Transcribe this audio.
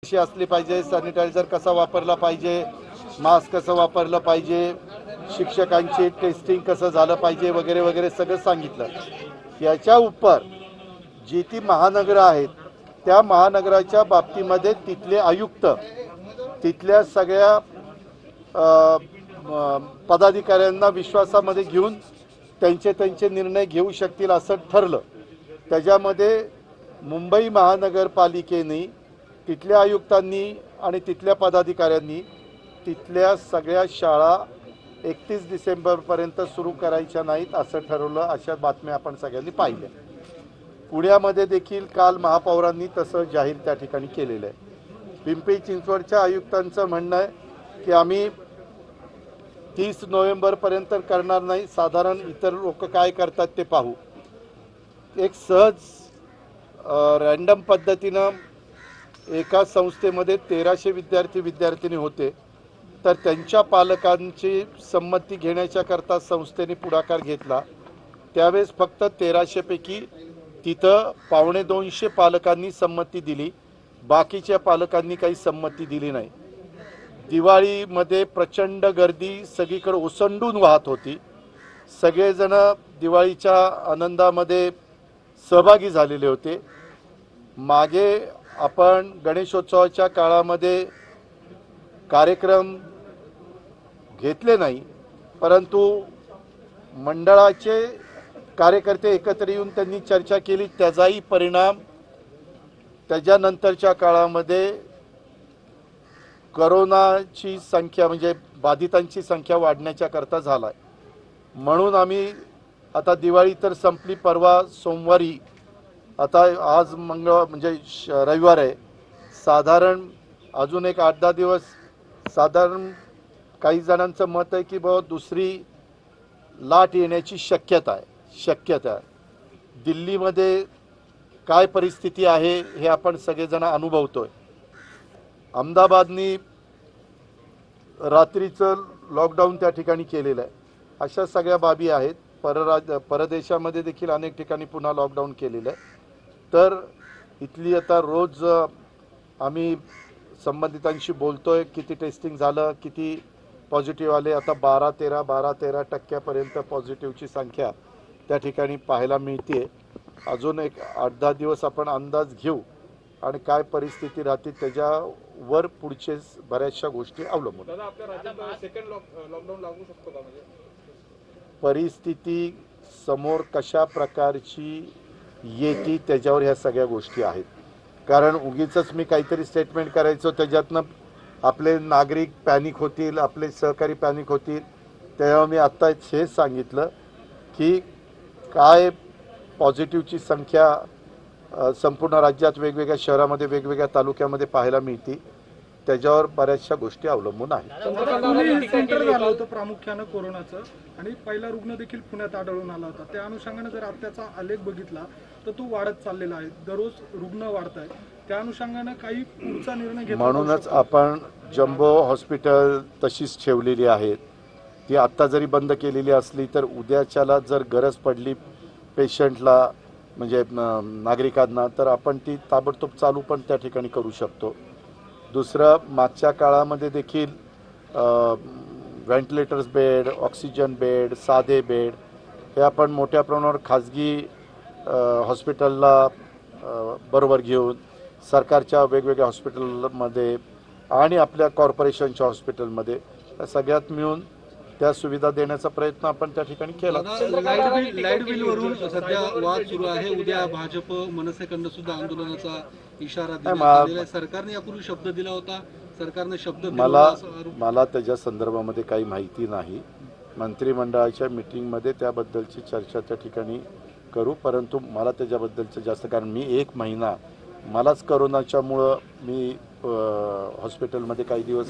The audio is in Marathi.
कशी असली पाहिजे, सॅनिटायझर कसा वापरला पाहिजे, मास्क कसं वापरलं पाहिजे, शिक्षकांची टेस्टिंग कसं झालं पाहिजे वगैरे वगैरे सगळं सांगितलं. याच्या उपर जी ती महानगर आहेत त्या महानगराच्या बाबतीमध्ये तिथले आयुक्त तिथल्या सगळ्या पदाधिकाऱ्यांना विश्वासामध्ये घेऊन त्यांचे निर्णय घेऊ शकतील असं ठरलं. त्याच्यामध्ये मुंबई महानगरपालिकेने तिथल्या आयुक्तांनी आणि तिथल्या पदाधिकाऱ्यांनी तिथल्या सगळ्या शाळा 31 डिसेंबरपर्यंत सुरू करायच्या नाहीत असं ठरवलं. अशा बातम्या आपण सगळ्यांनी पाहिल्या. पुण्यामध्ये देखील काल महापौरांनी तसं जाहीर त्या ठिकाणी केलेलं आहे. पिंपरी चिंचवडच्या आयुक्तांचं म्हणणं आहे की आम्ही 30 नोव्हेंबरपर्यंत करणार नाही, साधारण इतर लोक काय करतात ते पाहू. एक सहज रँडम पद्धतीनं एका संस्थेमध्ये 1300 विद्यार्थी होते, तर त्यांच्या पालकांची संमती घेण्याच्याकरता संस्थेने पुढाकार घेतला. त्यावेळेस फक्त 1300 पैकी तिथं 125 पालकांनी संमती दिली, बाकीच्या पालकांनी काही संमती दिली नाही. दिवाळीमध्ये प्रचंड गर्दी सगळीकडे ओसंडून वाहत होती. सगळेजण दिवाळीच्या आनंदामध्ये सहभागी झालेले होते. मागे आपण गणेशोत्सवाच्या काळामध्ये कार्यक्रम घेतले नाही, परंतु मंडळाचे कार्यकर्ते एकत्र येऊन त्यांनी चर्चा केली. त्याचाही परिणाम त्याच्यानंतरच्या काळामध्ये कोरोनाची संख्या म्हणजे बाधितांची संख्या वाढण्याच्या करता झाला आहे. म्हणून आम्ही आता दिवाळी तर संपली, परवा सोमवारी, आता आज मंगळवार म्हणजे रविवार आहे, साधारण अजून एक 8-10 दिवस साधारण काही जणांचं मत आहे की बाबा दुसरी लाट येण्याची शक्यता आहे. दिल्लीमध्ये काय परिस्थिती आहे हे आपण सगळेजण अनुभवतोय. अहमदाबादनी रात्रीचं लॉकडाऊन त्या ठिकाणी केलेलं आहे. अशा सगळ्या बाबी आहेत. परदेशामध्ये देखील अनेक ठिकाणी पुन्हा लॉकडाऊन केलेलं आहे. तर इथली आता रोज आम्ही संबंधितांशी बोलतोय, किती टेस्टिंग झालं, किती पॉझिटिव्ह आले. आता 12-13% टक्क्यापर्यंत पॉझिटिव्हची संख्या त्या ठिकाणी पाहायला मिळते. अजून एक 8-10 दिवस आपण अंदाज घेऊ आणि काय परिस्थिती राहते त्याच्यावर पुढचे बऱ्याचशा गोष्टी अवलंबून. परिस्थिती समोर कशा प्रकारची येते त्याच्यावर ह्या सगळ्या गोष्टी आहेत. कारण उगीच मी काहीतरी स्टेटमेंट करायचो त्याच्यातनं आपले नागरिक पॅनिक होतील, आपले सहकारी पॅनिक होतील. तेव्हा मी आत्ता हेच सांगितलं की काय पॉझिटिव्हची संख्या संपूर्ण राज्यात वेगवेगळ्या शहरामध्ये वेगवेगळ्या तालुक्यामध्ये पाहायला मिळते. त्याच्यावर बऱ्याचशा गोष्टी अवलंबून आहेत. सेंटर झालं होतं प्रामुख्यानं कोरोनाचं आणि पहिला रुग्ण देखील पुण्यात आढळून आला होता. त्या अनुषंगाने जर आत्ताचा आलेख बघितला तर तो वाढत चाललेला आहे. दररोज रुग्ण वाढत आहे. त्या अनुषंगाने काही पुढचा निर्णय घेतला. म्हणूनच आपण जम्बो हॉस्पिटल तशीच ठेवलेली आहेत. ती आत्ता जरी बंद केलेली असली तर उद्याच्याला जर गरज पडली पेशंटला म्हणजे नागरिकांना तर आपण ती ताबडतोब चालू पण त्या ठिकाणी करू शकतो. दुसरं, मागच्या काळामध्ये देखील व्हेंटिलेटर्स बेड, ऑक्सिजन बेड, साधे बेड हे आपण मोठ्या प्रमाणावर खाजगी हॉस्पिटलला बरोबर घेऊन सरकारच्या वेगवेगळ्या हॉस्पिटलमध्ये आणि आपल्या कॉर्पोरेशनच्या हॉस्पिटलमध्ये सगळ्यात मिळून त्या सुविधा देण्याचा प्रयत्न आपण त्या ठिकाणी केला. लाईट बिलवरून सध्या वाद सुरू आहे. उद्या भाजप मनसेकडनं सुद्धा आंदोलनाचा इशारा दिला. सरकारने यापूर्वी शब्द दिला होता. सरकारने शब्द मला त्याच्या संदर्भामध्ये काही माहिती नाही. मंत्रिमंडळाच्या मीटिंगमध्ये त्याबद्दलची चर्चा त्या ठिकाणी करू, परंतु मला त्याच्याबद्दलचं जास्त, कारण मी 1 महिना मलाच करोनाच्यामुळं मी हॉस्पिटलमध्ये काही दिवस